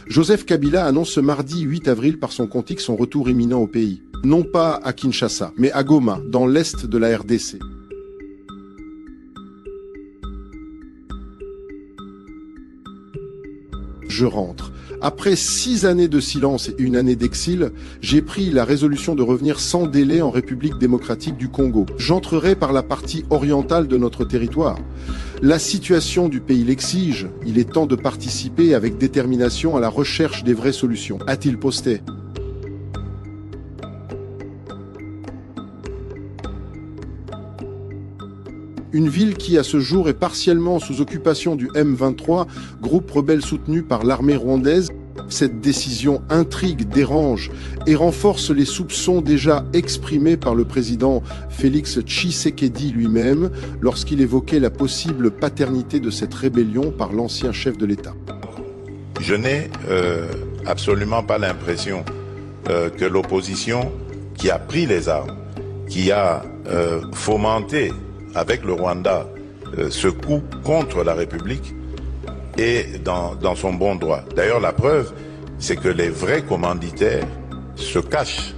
Joseph Kabila annonce ce mardi 8 avril par son compte X son retour imminent au pays. Non pas à Kinshasa, mais à Goma, dans l'est de la RDC. Je rentre. Après 6 années de silence et 1 année d'exil, j'ai pris la résolution de revenir sans délai en République démocratique du Congo. J'entrerai par la partie orientale de notre territoire. La situation du pays l'exige. Il est temps de participer avec détermination à la recherche des vraies solutions, a-t-il posté. Une ville qui, à ce jour, est partiellement sous occupation du M23, groupe rebelle soutenu par l'armée rwandaise. Cette décision intrigue, dérange et renforce les soupçons déjà exprimés par le président Félix Tshisekedi lui-même lorsqu'il évoquait la possible paternité de cette rébellion par l'ancien chef de l'État. Je n'ai absolument pas l'impression que l'opposition qui a pris les armes, qui a fomenté avec le Rwanda ce coup contre la République est dans son bon droit. D'ailleurs, la preuve, c'est que les vrais commanditaires se cachent.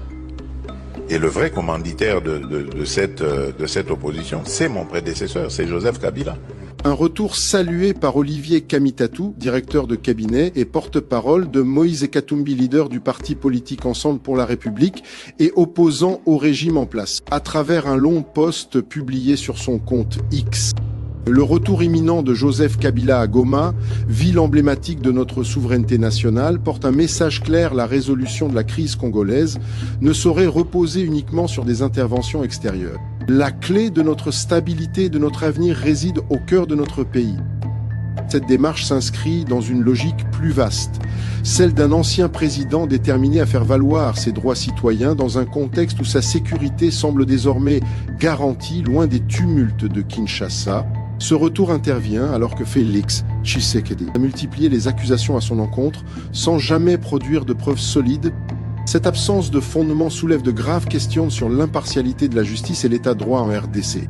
Et le vrai commanditaire de cette opposition, c'est mon prédécesseur, c'est Joseph Kabila. Un retour salué par Olivier Kamitatou, directeur de cabinet et porte-parole de Moïse Katumbi, leader du parti politique Ensemble pour la République et opposant au régime en place, à travers un long post publié sur son compte X. Le retour imminent de Joseph Kabila à Goma, ville emblématique de notre souveraineté nationale, porte un message clair: la résolution de la crise congolaise ne saurait reposer uniquement sur des interventions extérieures. La clé de notre stabilité et de notre avenir réside au cœur de notre pays. Cette démarche s'inscrit dans une logique plus vaste, celle d'un ancien président déterminé à faire valoir ses droits citoyens dans un contexte où sa sécurité semble désormais garantie, loin des tumultes de Kinshasa. Ce retour intervient alors que Félix Tshisekedi a multiplié les accusations à son encontre sans jamais produire de preuves solides. Cette absence de fondement soulève de graves questions sur l'impartialité de la justice et l'état de droit en RDC.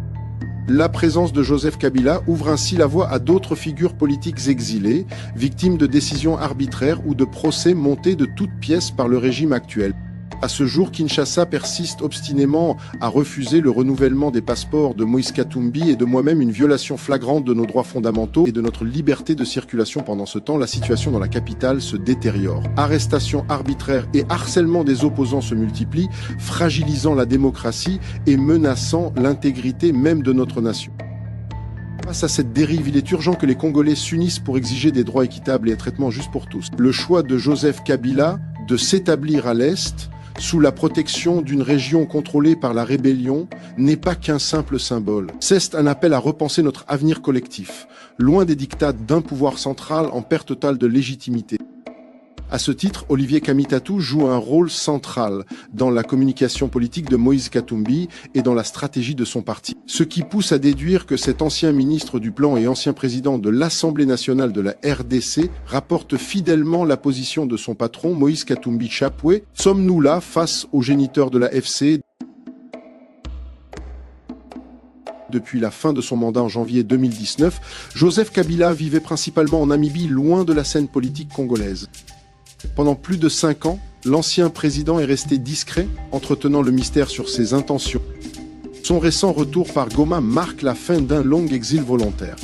La présence de Joseph Kabila ouvre ainsi la voie à d'autres figures politiques exilées, victimes de décisions arbitraires ou de procès montés de toutes pièces par le régime actuel. À ce jour, Kinshasa persiste obstinément à refuser le renouvellement des passeports de Moïse Katumbi et de moi-même, une violation flagrante de nos droits fondamentaux et de notre liberté de circulation. Pendant ce temps, la situation dans la capitale se détériore. Arrestations arbitraires et harcèlement des opposants se multiplient, fragilisant la démocratie et menaçant l'intégrité même de notre nation. Face à cette dérive, il est urgent que les Congolais s'unissent pour exiger des droits équitables et un traitement juste pour tous. Le choix de Joseph Kabila de s'établir à l'Est, sous la protection d'une région contrôlée par la rébellion, n'est pas qu'un simple symbole. C'est un appel à repenser notre avenir collectif, loin des diktats d'un pouvoir central en perte totale de légitimité. À ce titre, Olivier Kamitatou joue un rôle central dans la communication politique de Moïse Katumbi et dans la stratégie de son parti. Ce qui pousse à déduire que cet ancien ministre du Plan et ancien président de l'Assemblée nationale de la RDC rapporte fidèlement la position de son patron, Moïse Katumbi Chapwe. Sommes-nous là face aux géniteurs de la FC ? Depuis la fin de son mandat en janvier 2019, Joseph Kabila vivait principalement en Namibie, loin de la scène politique congolaise. Pendant plus de 5 ans, l'ancien président est resté discret, entretenant le mystère sur ses intentions. Son récent retour par Goma marque la fin d'un long exil volontaire.